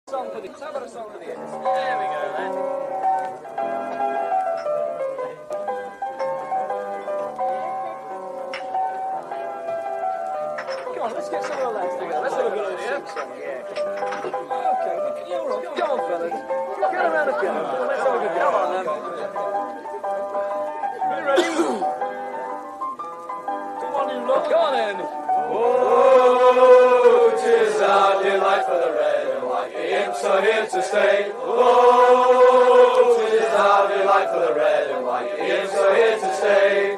Song for the, how about a song for the end? There we go then. Come on, let's get some of the lads together. Let's have a good idea. Okay, you're all right. Come on, fellas. Get around the piano. Let's have a good go. Come on, then. You ready? Come on, you lot. Go on, then. Oh, 'tis our delight for the red and white. The Imps are here to stay. Oh, 'tis our delight for the red and white. The Imps are here to stay.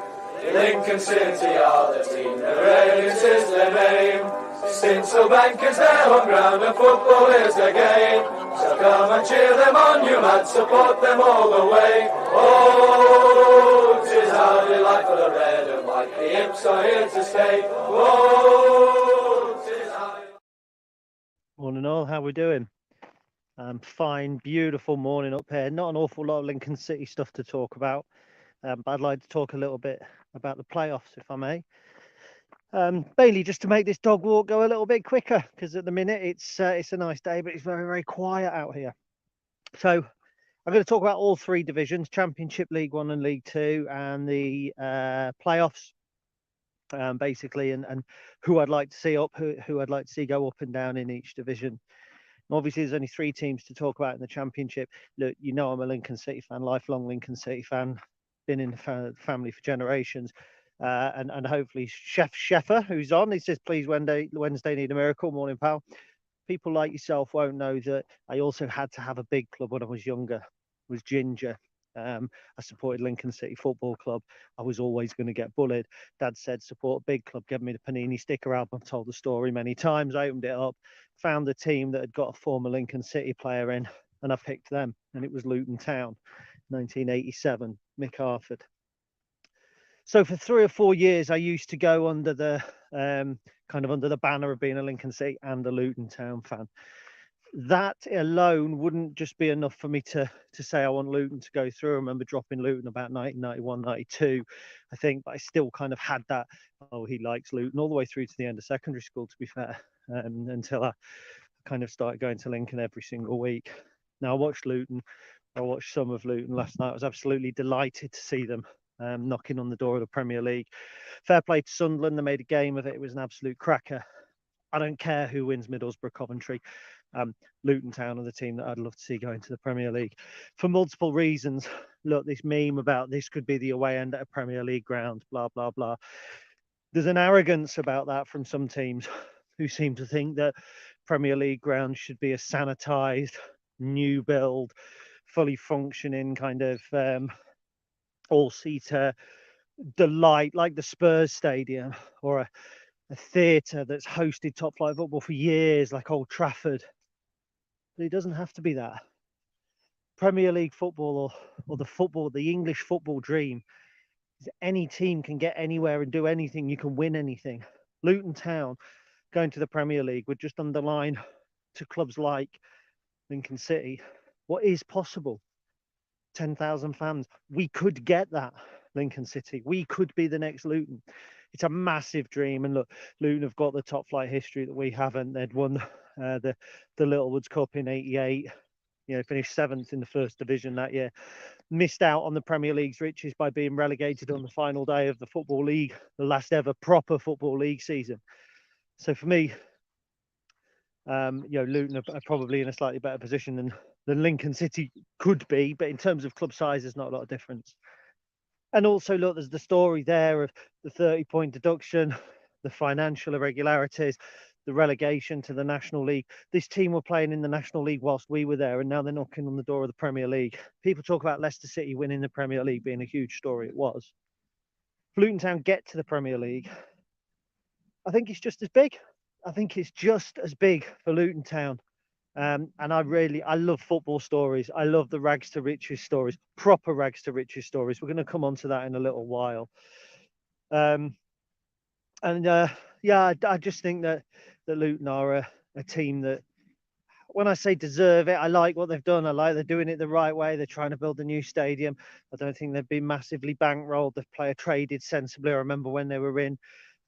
Lincoln City are the team, the Reds is their name. Stinsel Bank is their home ground and football is their game. So come and cheer them on, you lads, support them all the way. Oh, 'tis our delight for the red and white. The Imps are here to stay. Oh, 'tis our... Morning all, how we doing? Fine, beautiful morning up here. Not an awful lot of Lincoln City stuff to talk about, but I'd like to talk a little bit about the playoffs, if I may. Mainly just to make this dog walk go a little bit quicker, because at the minute it's a nice day, but it's very, very quiet out here. So I'm going to talk about all three divisions: Championship, League One and League Two, and the playoffs, basically, and who I'd like to see up, who I'd like to see go up and down in each division. Obviously, there's only three teams to talk about in the Championship. Look, you know I'm a Lincoln City fan, lifelong Lincoln City fan, been in the family for generations. And hopefully Chef Sheffer, who's on, he says, please Wednesday need a miracle. Morning, pal. People like yourself won't know that I also had to have a big club when I was younger. It was Ginger. I supported Lincoln City Football Club. I was always going to get bullied. Dad said, support a big club, give me the Panini sticker album. I've told the story many times. I opened it up, found the team that had got a former Lincoln City player in, and I picked them. And it was Luton Town, 1987, Mick Harford. So for 3 or 4 years, I used to go under the kind of under the banner of being a Lincoln City and a Luton Town fan. That alone wouldn't just be enough for me to say I want Luton to go through. I remember dropping Luton about 1991, 92, I think, but I still kind of had that, oh, he likes Luton, all the way through to the end of secondary school, to be fair, until I kind of started going to Lincoln every single week. Now, I watched Luton. I watched some of Luton last night. I was absolutely delighted to see them knocking on the door of the Premier League. Fair play to Sunderland. They made a game of it. It was an absolute cracker. I don't care who wins Middlesbrough, Coventry. Luton Town are the team that I'd love to see go into the Premier League for multiple reasons. Look, this meme about this could be the away end at a Premier League ground, blah, blah, blah. There's an arrogance about that from some teams who seem to think that Premier League grounds should be a sanitized, new build, fully functioning kind of all-seater delight like the Spurs Stadium, or a theatre that's hosted top-flight football for years like Old Trafford. But it doesn't have to be that. Premier League football or the English football dream is any team can get anywhere and do anything. You can win anything. Luton Town going to the Premier League would just underline to clubs like Lincoln City what is possible. 10,000 fans. We could get that, Lincoln City. We could be the next Luton. It's a massive dream. And look, Luton have got the top flight history that we haven't. They'd won the Littlewoods Cup in '88. You know, finished 7th in the first division that year. Missed out on the Premier League's riches by being relegated on the final day of the Football League, the last ever proper Football League season. So for me, Luton are probably in a slightly better position than Lincoln City could be, but in terms of club size, there's not a lot of difference. And also, look, there's the story there of the 30-point deduction, the financial irregularities, the relegation to the National League. This team were playing in the National League whilst we were there, and now they're knocking on the door of the Premier League. People talk about Leicester City winning the Premier League being a huge story. It was. If Luton Town get to the Premier League, I think it's just as big. I think it's just as big for Luton Town. And I love football stories. I love the rags to riches stories, proper rags to riches stories. We're going to come on to that in a little while. I just think that Luton are a team that, when I say deserve it, I like what they've done. I like they're doing it the right way. They're trying to build a new stadium. I don't think they've been massively bankrolled. The player traded sensibly. I remember when they were in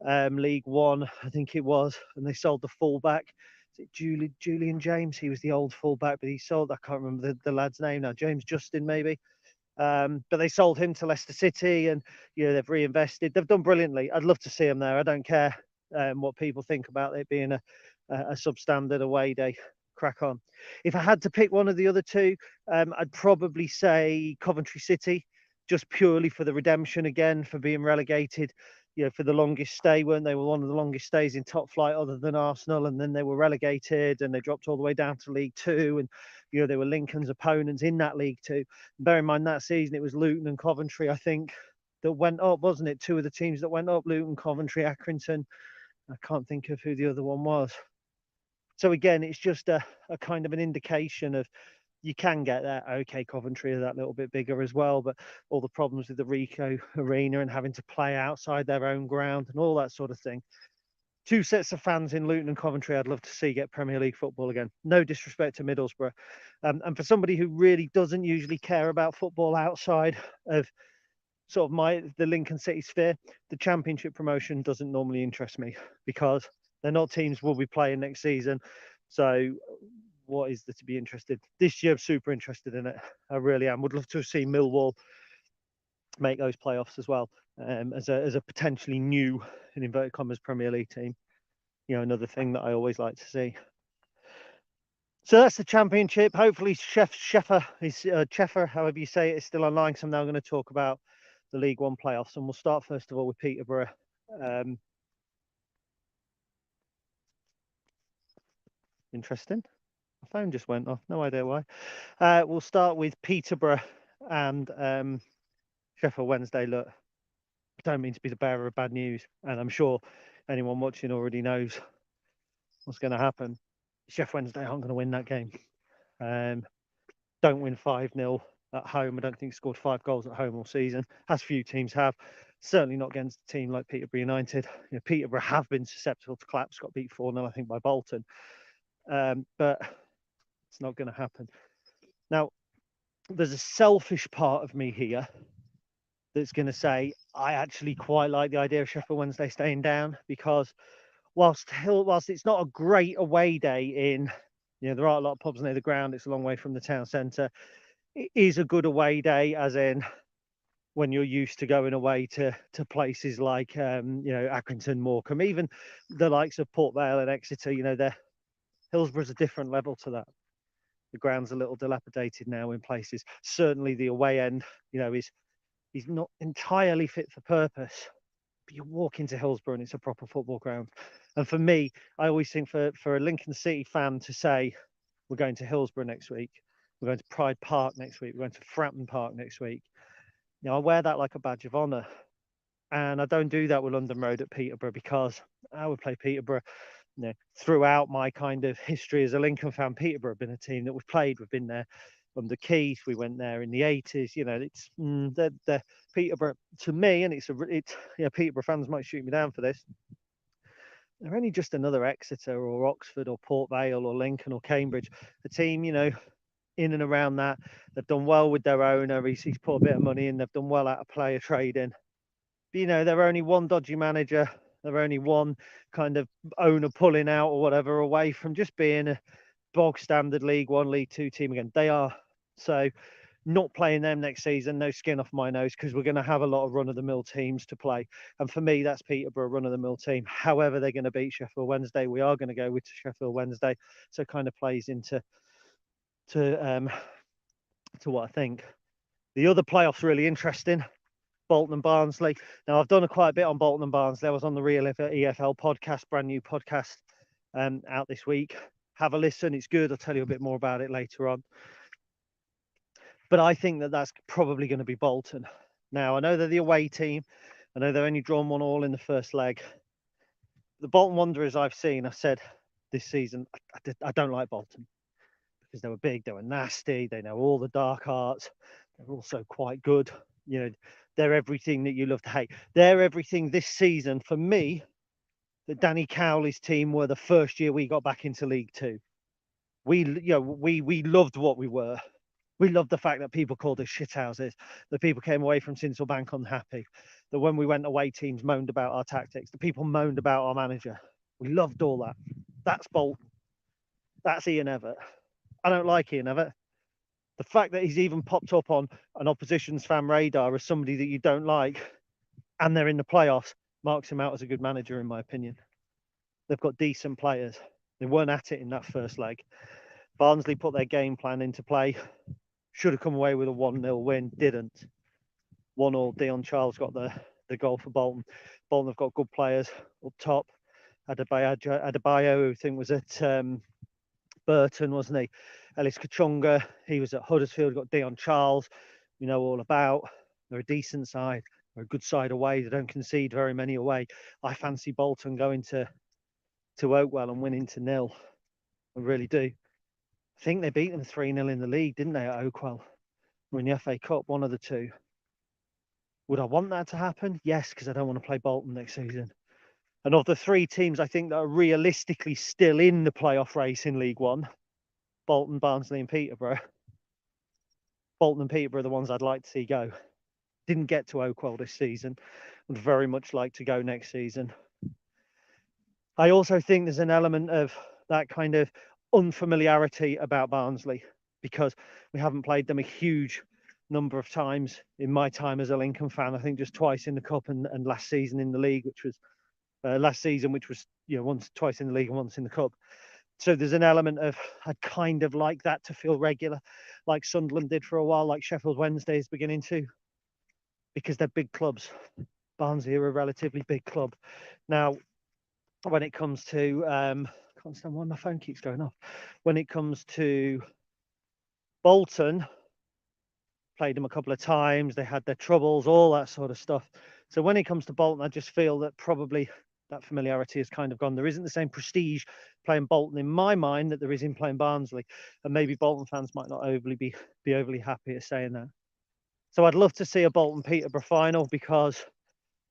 League One, I think it was, and they sold the fullback is it Julian James? He was the old fullback, but he sold. I can't remember the lad's name now. James Justin, maybe. But they sold him to Leicester City, and they've reinvested. They've done brilliantly. I'd love to see him there. I don't care what people think about it being a substandard away day. Crack on. If I had to pick one of the other two, I'd probably say Coventry City, just purely for the redemption again, for being relegated. For the longest stay, weren't they? Were one of the longest stays in top flight other than Arsenal, and then they were relegated and they dropped all the way down to League Two, and they were Lincoln's opponents in that League Two. Bear in mind that season it was Luton and Coventry, I think, that went up, wasn't it? Two of the teams that went up, Luton, Coventry, Accrington. I can't think of who the other one was. So again, it's just a kind of an indication of you can get that. Okay, Coventry are that little bit bigger as well, but all the problems with the Ricoh Arena and having to play outside their own ground and all that sort of thing. Two sets of fans in Luton and Coventry I'd love to see get Premier League football again. No disrespect to Middlesbrough. And for somebody who really doesn't usually care about football outside of sort of the Lincoln City sphere, the Championship promotion doesn't normally interest me because they're not teams we'll be playing next season. So what is there to be interested? This year I'm super interested in it. I really am. Would love to see Millwall make those playoffs as well, as a potentially new, in inverted commas, Premier League team. Another thing that I always like to see. So that's the Championship. Hopefully Sheffer, however you say it, is still online. So I'm now going to talk about the League One playoffs, and we'll start first of all with Peterborough. Interesting. My phone just went off. No idea why. We'll start with Peterborough and Sheffield Wednesday. Look, I don't mean to be the bearer of bad news, and I'm sure anyone watching already knows what's going to happen. Sheffield Wednesday aren't going to win that game. Don't win 5-0 at home. I don't think scored 5 goals at home all season, as few teams have. Certainly not against a team like Peterborough United. Peterborough have been susceptible to collapse. Got beat 4-0, I think, by Bolton. But it's not going to happen. Now, there's a selfish part of me here that's going to say I actually quite like the idea of Sheffield Wednesday staying down, because whilst it's not a great away day in, there are a lot of pubs near the ground, it's a long way from the town centre, it is a good away day, as in when you're used to going away to places like Accrington, Morecambe, even the likes of Port Vale and Exeter. Hillsborough's a different level to that. The ground's a little dilapidated now in places. Certainly the away end, is not entirely fit for purpose. But you walk into Hillsborough and it's a proper football ground. And for me, I always think for a Lincoln City fan to say, we're going to Hillsborough next week, we're going to Pride Park next week, we're going to Fratton Park next week, I wear that like a badge of honour. And I don't do that with London Road at Peterborough, because I would play Peterborough. Throughout my kind of history as a Lincoln fan, Peterborough have been a team that we've played. We've been there under Keith. We went there in the 80s. It's the Peterborough to me, and it's Peterborough fans might shoot me down for this. They're only just another Exeter or Oxford or Port Vale or Lincoln or Cambridge, a team in and around that. They've done well with their owner. He's put a bit of money in. They've done well out of player trading. But they're only one dodgy manager. They're only one kind of owner pulling out or whatever away from just being a bog standard League One, League Two team again. They are. So not playing them next season, no skin off my nose, because we're going to have a lot of run-of-the-mill teams to play. And for me, that's Peterborough, run-of-the-mill team. However they're going to beat Sheffield Wednesday, we are going to go with Sheffield Wednesday. So it kind of plays into what I think. The other playoffs really interesting. Bolton and Barnsley. Now, I've done quite a bit on Bolton and Barnsley. I was on the Real EFL podcast, brand new podcast out this week. Have a listen. It's good. I'll tell you a bit more about it later on. But I think that's probably going to be Bolton. Now, I know they're the away team. I know they've only drawn 1-1 in the first leg. The Bolton Wanderers I've seen, I said this season, I don't like Bolton, because they were big, they were nasty, they know all the dark arts. They're also quite good. They're everything that you love to hate. They're everything this season for me that Danny Cowley's team were the first year we got back into League Two. We loved what we were. We loved the fact that people called us shithouses, that people came away from Sincil Bank unhappy, that when we went away, teams moaned about our tactics, that people moaned about our manager. We loved all that. That's Bolton. That's Ian Evatt. I don't like Ian Evatt. The fact that he's even popped up on an opposition's fan radar as somebody that you don't like, and they're in the playoffs, marks him out as a good manager, in my opinion. They've got decent players. They weren't at it in that first leg. Barnsley put their game plan into play. Should have come away with a 1-0 win. Didn't. 1-1. Dion Charles got the goal for Bolton. Bolton have got good players up top. Adebayo, who I think was at Burton, wasn't he? Ellis Kachunga, he was at Huddersfield. Got Dion Charles, we know all about. They're a decent side. They're a good side away. They don't concede very many away. I fancy Bolton going to Oakwell and winning to 0. I really do. I think they beat them 3-0 in the league, didn't they, at Oakwell? Or in the FA Cup, one of the two. Would I want that to happen? Yes, because I don't want to play Bolton next season. And of the 3 teams, I think that are realistically still in the playoff race in League One, Bolton, Barnsley and Peterborough. Bolton and Peterborough are the ones I'd like to see go. Didn't get to Oakwell this season. Would very much like to go next season. I also think there's an element of that kind of unfamiliarity about Barnsley because we haven't played them a huge number of times in my time as a Lincoln fan. I think just twice in the Cup and last season in the league, which was twice in the league and once in the Cup. So there's an element of I'd kind of like that to feel regular, like Sunderland did for a while, like Sheffield Wednesday is beginning to, because they're big clubs. Barnsley are a relatively big club. Now, when it comes to, I can't understand why my phone keeps going off. When it comes to Bolton, played them a couple of times, they had their troubles, all that sort of stuff. So when it comes to Bolton, I just feel that probably that familiarity has kind of gone. There isn't the same prestige playing Bolton in my mind that there is in playing Barnsley. And maybe Bolton fans might not be overly happy at saying that. So I'd love to see a Bolton Peterborough final because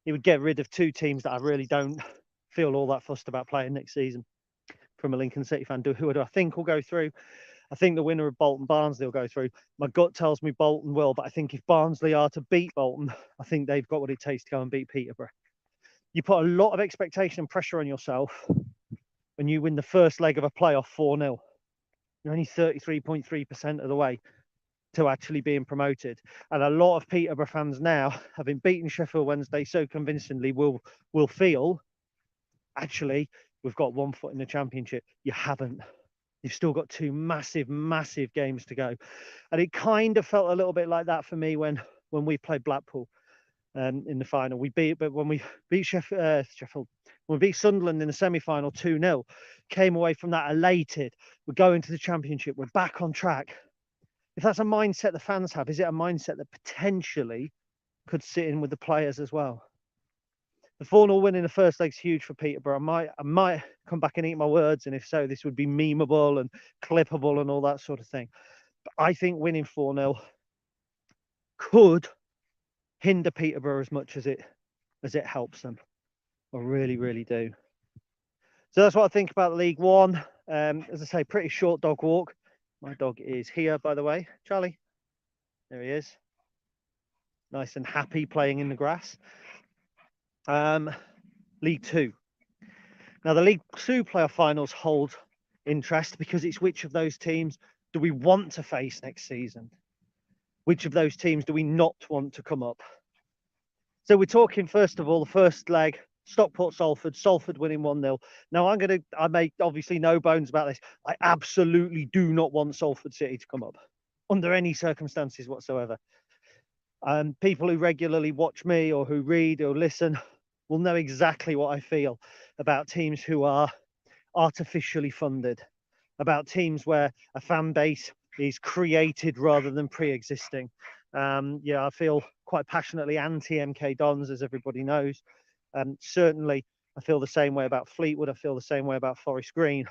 it would get rid of 2 teams that I really don't feel all that fussed about playing next season from a Lincoln City fan. Who do I think will go through? I think the winner of Bolton Barnsley will go through. My gut tells me Bolton will, but I think if Barnsley are to beat Bolton, I think they've got what it takes to go and beat Peterborough. You put a lot of expectation and pressure on yourself when you win the first leg of a playoff 4-0. You're only 33.3% of the way to actually being promoted. And a lot of Peterborough fans now, having beaten Sheffield Wednesday so convincingly, will feel, actually, we've got 1 foot in the Championship. You haven't. You've still got 2 massive, massive games to go. And it kind of felt a little bit like that for me when we played Blackpool in the final. But when we beat Sheffield, when we beat Sunderland in the semi-final 2-0, came away from that elated. We're going to the Championship. We're back on track. If that's a mindset the fans have, is it a mindset that potentially could sit in with the players as well? The 4-0 win in the first leg's huge for Peterborough. I might come back and eat my words, and if so, this would be memeable and clippable and all that sort of thing. But I think winning 4-0 could hinder Peterborough as much as it helps them. I really, really do. So that's what I think about League One. As I say, pretty short dog walk. My dog is here, by the way. Charlie. There he is. Nice and happy playing in the grass. League Two. Now, the League Two playoff finals hold interest because it's which of those teams do we want to face next season? Which of those teams do we not want to come up? So we're talking, first of all, the first leg, Stockport Salford, Salford winning 1-0. Now I make obviously no bones about this. I absolutely do not want Salford City to come up under any circumstances whatsoever. People who regularly watch me or who read or listen will know exactly what I feel about teams who are artificially funded, about teams where a fan base is created rather than pre-existing. I feel quite passionately anti-MK Dons, as everybody knows. Certainly, I feel the same way about Fleetwood. I feel the same way about Forest Green.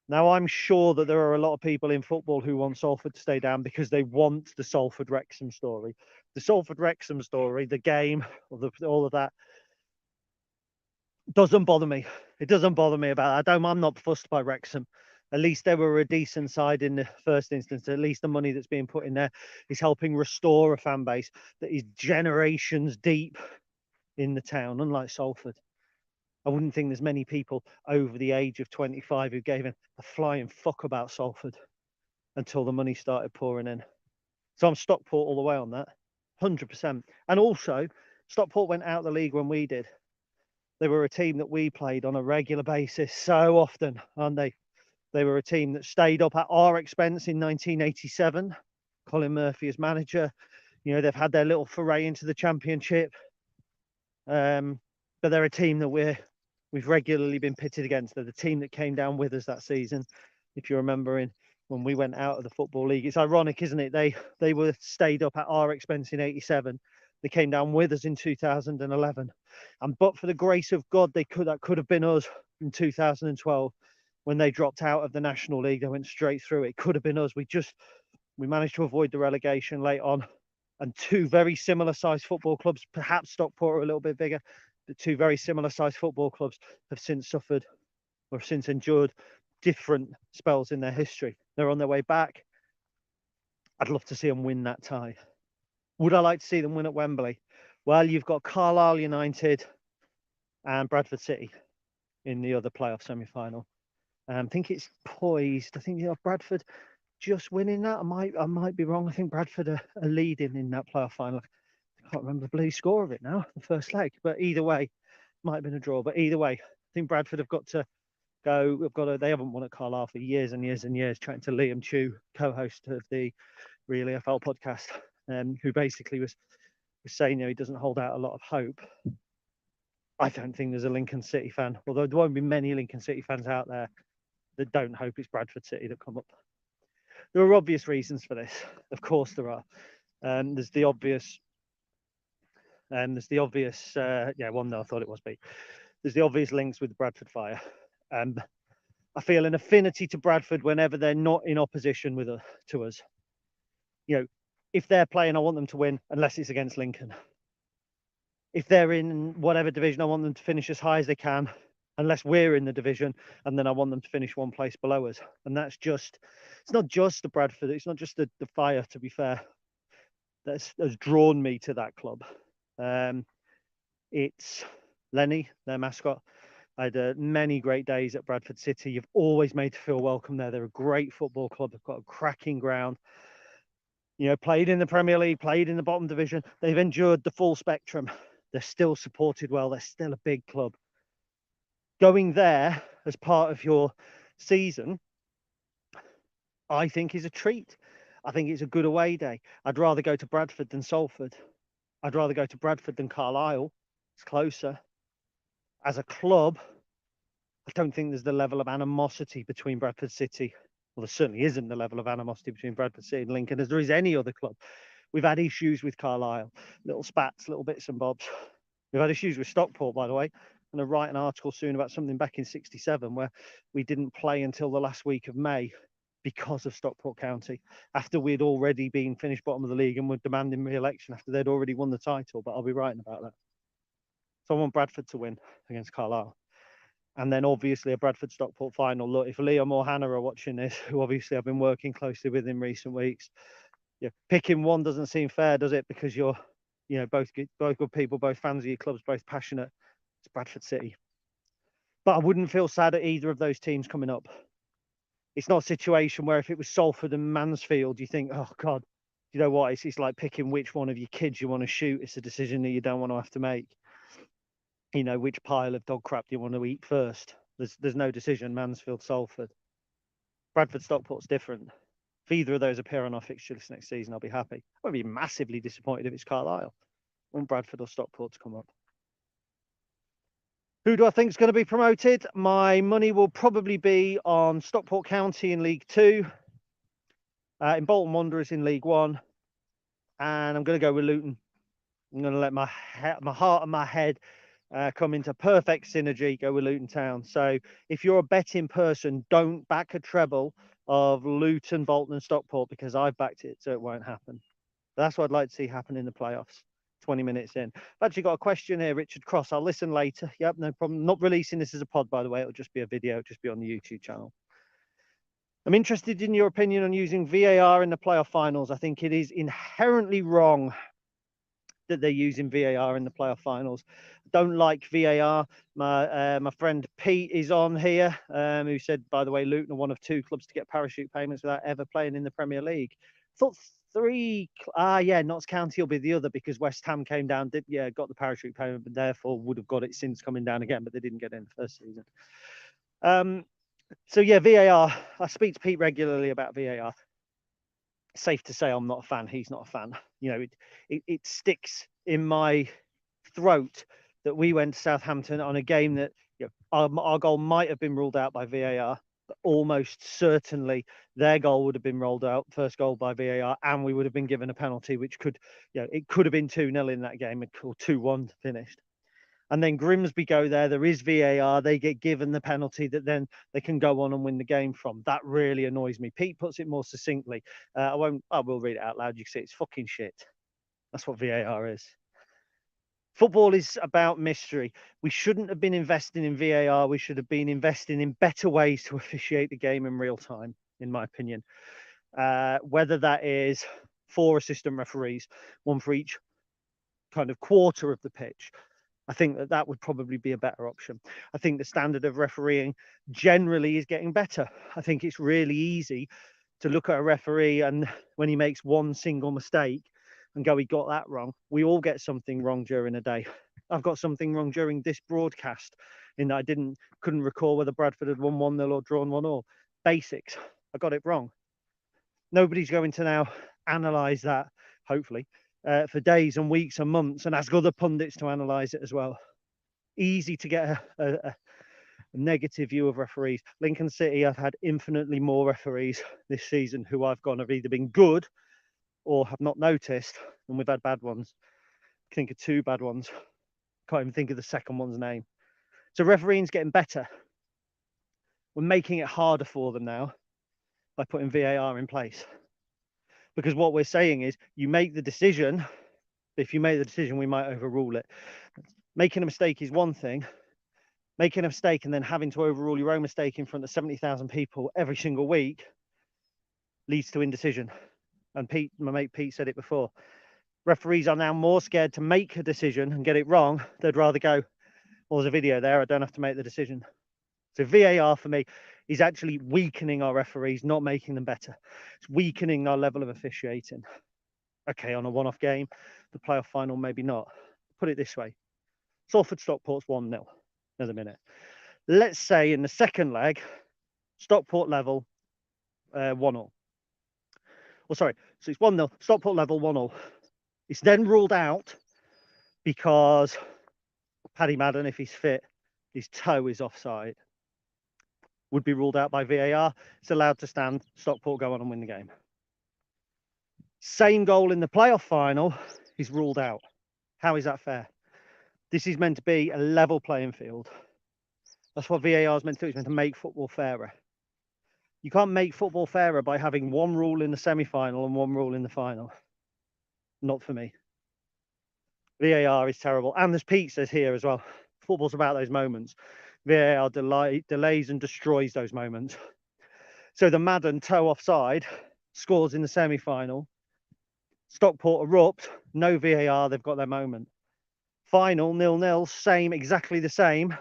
Now, I'm sure that there are a lot of people in football who want Salford to stay down because they want the Salford Wrexham story. The Salford Wrexham story, the game, all of that, doesn't bother me. It doesn't bother me about it. I'm not fussed by Wrexham. At least they were a decent side in the first instance. At least the money that's being put in there is helping restore a fan base that is generations deep in the town, unlike Salford. I wouldn't think there's many people over the age of 25 who gave a flying fuck about Salford until the money started pouring in. So I'm Stockport all the way on that, 100%. And also, Stockport went out the league when we did. They were a team that we played on a regular basis so often, aren't they? They were a team that stayed up at our expense in 1987. Colin Murphy as manager. You know, they've had their little foray into the Championship. But they're a team that we've regularly been pitted against. They're the team that came down with us that season. If you remember, when we went out of the Football League, it's ironic, isn't it? They were stayed up at our expense in '87. They came down with us in 2011, and but for the grace of God, that could have been us in 2012 when they dropped out of the National League. They went straight through. It could have been us. We managed to avoid the relegation late on, and two very similar sized football clubs, perhaps Stockport are a little bit bigger, but two very similar sized football clubs have since suffered or since endured different spells in their history. They're on their way back. I'd love to see them win that tie. Would I like to see them win at Wembley? Well, you've got Carlisle United and Bradford City in the other playoff semi-final. I think it's poised. I think Bradford just winning that. I might be wrong. I think Bradford are leading in that playoff final. I can't remember the bloody score of it now, the first leg. But either way, might have been a draw. But either way, I think Bradford have got to go. They haven't won at Carlisle for years and years and years. Chatting to Liam Chew, co-host of the Real EFL podcast, who basically was saying, he doesn't hold out a lot of hope. I don't think there's a Lincoln City fan, although there won't be many Lincoln City fans out there that don't hope it's Bradford City that come up. There are obvious reasons for this. Of course there are. There's the obvious. One that I thought it was B. There's the obvious links with the Bradford Fire. I feel an affinity to Bradford whenever they're not in opposition to us. If they're playing, I want them to win, unless it's against Lincoln. If they're in whatever division, I want them to finish as high as they can, unless we're in the division, and then I want them to finish one place below us. And it's not just the Bradford, it's not just the Fire, to be fair, that has drawn me to that club. It's Lenny, their mascot. I had many great days at Bradford City. You've always made to feel welcome there. They're a great football club. They've got a cracking ground. Played in the Premier League, played in the bottom division. They've endured the full spectrum. They're still supported well. They're still a big club. Going there as part of your season, I think, is a treat. I think it's a good away day. I'd rather go to Bradford than Salford. I'd rather go to Bradford than Carlisle. It's closer. As a club, I don't think there's the level of animosity between Bradford City. Well, there certainly isn't the level of animosity between Bradford City and Lincoln as there is any other club. We've had issues with Carlisle, little spats, little bits and bobs. We've had issues with Stockport, by the way. I'm going to write an article soon about something back in '67 where we didn't play until the last week of May because of Stockport County, after we'd already been finished bottom of the league and were demanding re-election after they'd already won the title. But I'll be writing about that. So I want Bradford to win against Carlisle. And then obviously a Bradford Stockport final. Look, if Liam or Hannah are watching this, who obviously I've been working closely with in recent weeks, picking one doesn't seem fair, does it? Because you're, both good people, both fans of your clubs, both passionate. It's Bradford City. But I wouldn't feel sad at either of those teams coming up. It's not a situation where if it was Salford and Mansfield, you think, oh God, you know what? It's like picking which one of your kids you want to shoot. It's a decision that you don't want to have to make. Which pile of dog crap do you want to eat first? There's no decision, Mansfield, Salford. Bradford, Stockport's different. If either of those appear on our fixture list next season, I'll be happy. I won't be massively disappointed if it's Carlisle. I want Bradford or Stockport to come up. Who do I think is going to be promoted? My money will probably be on Stockport County in League 2, in Bolton Wanderers in League 1, and I'm going to go with Luton. I'm going to let my heart and my head come into perfect synergy, go with Luton Town. So if you're a betting person, don't back a treble of Luton, Bolton and Stockport, because I've backed it, so it won't happen. That's what I'd like to see happen in the playoffs. 20 minutes in. I've actually got a question here, Richard Cross. I'll listen later. Yep, no problem. Not releasing this as a pod, by the way. It'll just be a video. It'll just be on the YouTube channel. I'm interested in your opinion on using VAR in the playoff finals. I think it is inherently wrong. that they're using VAR in the playoff finals. Don't like VAR. My friend Pete is on here, who said, by the way, Luton are one of 2 clubs to get parachute payments without ever playing in the Premier League. Thought 3. Notts County will be the other, because West Ham came down, got the parachute payment, but therefore would have got it since coming down again, but they didn't get it in the first season. So yeah, VAR. I speak to Pete regularly about VAR. Safe to say I'm not a fan. He's not a fan. You know, it sticks in my throat that we went to Southampton on a game that, you know, our goal might have been ruled out by VAR, but almost certainly their goal would have been rolled out, first goal by VAR, and we would have been given a penalty, which could, you know, it could have been 2-0 in that game, or 2-1 finished. And then Grimsby go there is VAR, they get given the penalty that then they can go on and win the game from. That really annoys me. Pete puts it more succinctly. I will read it out loud. You can see it's fucking shit. That's what VAR is. Football is about mystery. We shouldn't have been investing in VAR. We should have been investing in better ways to officiate the game in real time, in my opinion. Whether that is 4 assistant referees, 1 for each kind of quarter of the pitch, I think that would probably be a better option. I think the standard of refereeing generally is getting better. I think it's really easy to look at a referee, and when he makes one single mistake and go, he got that wrong. We all get something wrong during a day. I've got something wrong during this broadcast in that I couldn't recall whether Bradford had won 1-0 or drawn 1-1. Basics. I got it wrong. Nobody's going to now analyse that, hopefully, for days and weeks and months, and ask other pundits to analyse it as well. Easy to get a negative view of referees. Lincoln City have had infinitely more referees this season who I've gone have either been good or have not noticed, and we've had bad ones. I think of 2 bad ones. Can't even think of the second one's name. So refereeing's getting better. We're making it harder for them now by putting VAR in place. Because what we're saying is, you make the decision. If you make the decision, we might overrule it. Making a mistake is one thing. Making a mistake and then having to overrule your own mistake in front of 70,000 people every single week leads to indecision. And Pete, my mate Pete, said it before. Referees are now more scared to make a decision and get it wrong. They'd rather go, well, there's a video there, I don't have to make the decision. So VAR for me is actually weakening our referees, not making them better. It's weakening our level of officiating. Okay, on a one-off game, the playoff final, maybe not. Put it this way. Salford Stockport's 1-0. Another minute. Let's say in the second leg, Stockport level 1-0. Well, sorry, so it's 1-0, Stockport level 1-0. It's then ruled out because Paddy Madden, if he's fit, his toe is offside. Would be ruled out by VAR. It's allowed to stand. Stockport go on and win the game. Same goal in the playoff final is ruled out. How is that fair? This is meant to be a level playing field. That's what VAR is meant to do. It's meant to make football fairer. You can't make football fairer by having one rule in the semi-final and one rule in the final. Not for me. VAR is terrible. And as Pete says here as well, football's about those moments. VAR delays and destroys those moments. So the Madden toe offside scores in the semi-final. Stockport erupt, no VAR, they've got their moment. Final 0-0, same, exactly the same.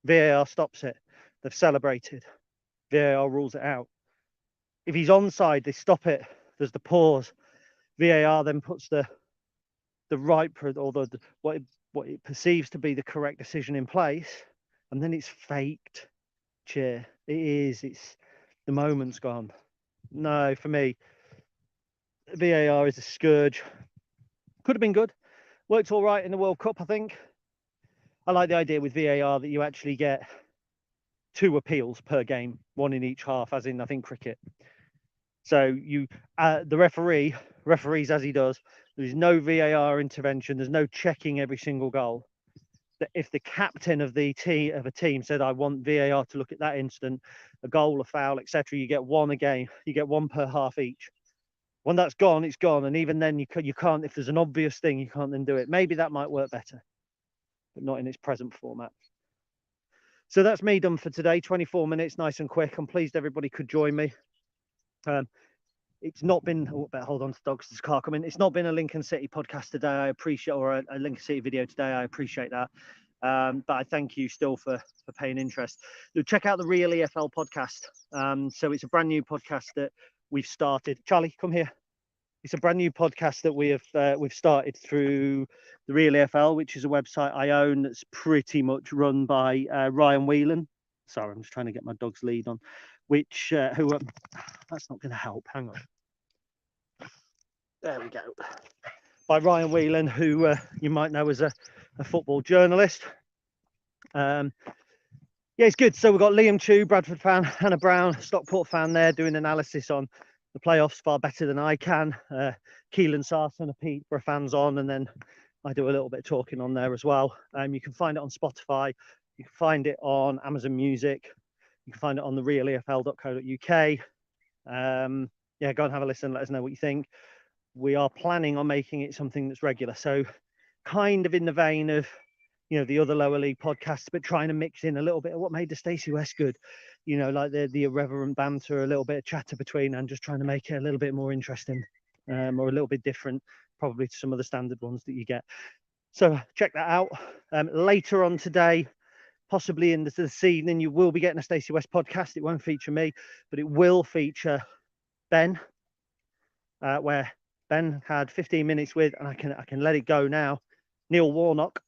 VAR stops it. They've celebrated. VAR rules it out. If he's onside, they stop it. There's the pause. VAR then puts the right, or what it perceives to be the correct decision in place, and then it's faked cheer. It's the moment's gone. No, for me, VAR is a scourge. Could have been good. Worked all right in the World Cup, I think. I like the idea with VAR that you actually get 2 appeals per game, 1 in each half, as in, I think, cricket. So you, the referee referees as he does. There's no VAR intervention. There's no checking every single goal. If the captain of the team said, I want VAR to look at that instant, a goal, a foul, etc., you get 1 a game. You get 1 per half each. When that's gone, it's gone. And even then, you can't, if there's an obvious thing, you can't then do it. Maybe that might work better, but not in its present format. So that's me done for today. 24 minutes, nice and quick. I'm pleased everybody could join me. it's not been, oh, better hold on to dogs, this car coming. It's not been a Lincoln City podcast today. I appreciate, or a Lincoln City video today. I appreciate that. But I thank you still for paying interest. Check out the Real EFL podcast. So it's a brand new podcast that we've started. Charlie, come here. It's a brand new podcast that we've started through the Real EFL, which is a website I own that's pretty much run by Ryan Whelan. Sorry, I'm just trying to get my dog's lead on. Which that's not going to help. Hang on. There we go. By Ryan Whelan, who you might know as a football journalist. Yeah, it's good. So we've got Liam Chew, Bradford fan, Hannah Brown, Stockport fan there doing analysis on the playoffs far better than I can. Keelan Sarson, a Peterborough fans on, and then I do a little bit of talking on there as well. You can find it on Spotify. You can find it on Amazon Music. You can find it on the realefl.co.uk. Yeah, go and have a listen. Let us know what you think. We are planning on making it something that's regular. So kind of in the vein of, you know, the other lower league podcasts, but trying to mix in a little bit of what made the Stacey West good, you know, like the irreverent banter, a little bit of chatter between, and just trying to make it a little bit more interesting, or a little bit different, probably to some of the standard ones that you get. So check that out. Later on today, possibly in this evening, you will be getting a Stacey West podcast. It won't feature me, but it will feature Ben, where Ben had 15 minutes with, and I can let it go now, Neil Warnock,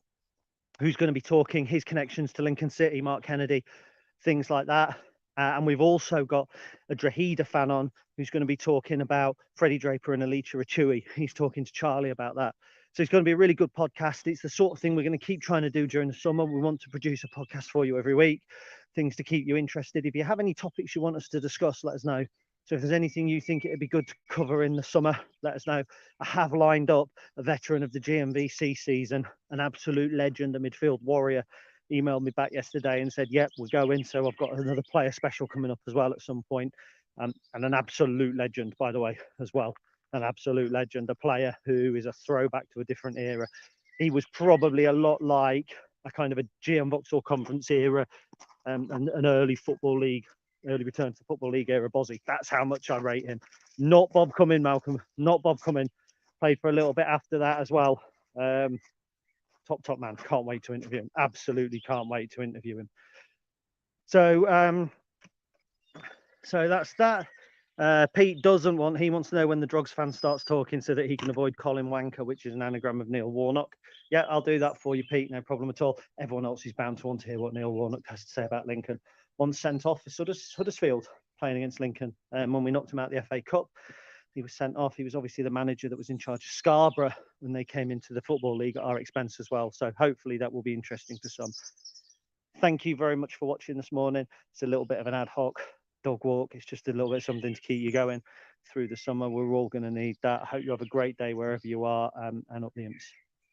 who's going to be talking his connections to Lincoln City, Mark Kennedy, things like that. And we've also got a Drogheda fan on who's going to be talking about Freddie Draper and Alicia Rachui. He's talking to Charlie about that. So it's going to be a really good podcast. It's the sort of thing we're going to keep trying to do during the summer. We want to produce a podcast for you every week, things to keep you interested. If you have any topics you want us to discuss, let us know. So if there's anything you think it'd be good to cover in the summer, let us know. I have lined up a veteran of the GMVC season, an absolute legend, a midfield warrior, emailed me back yesterday and said, yep, we're going. So I've got another player special coming up as well at some point. And an absolute legend, by the way, as well. An absolute legend, a player who is a throwback to a different era. He was probably a lot like a kind of a GM Vauxhall Conference era, and an early Football League, early return to Football League era Bozzy. That's how much I rate him. Not Bob Cumming, Malcolm. Not Bob Cumming. Played for a little bit after that as well. Top man. Can't wait to interview him. Absolutely can't wait to interview him. So so that's that. Pete doesn't want, he wants to know when the Drogs fan starts talking so that he can avoid Colin Wanker, which is an anagram of Neil Warnock. Yeah, I'll do that for you, Pete, no problem at all. Everyone else is bound to want to hear what Neil Warnock has to say about Lincoln. Once sent off for Huddersfield, playing against Lincoln. When we knocked him out the FA Cup, he was sent off. He was obviously the manager that was in charge of Scarborough when they came into the Football League at our expense as well. So hopefully that will be interesting for some. Thank you very much for watching this morning. It's a little bit of an ad hoc dog walk. It's just a little bit of something to keep you going through the summer. We're all going to need that. I hope you have a great day wherever you are, and up the imps.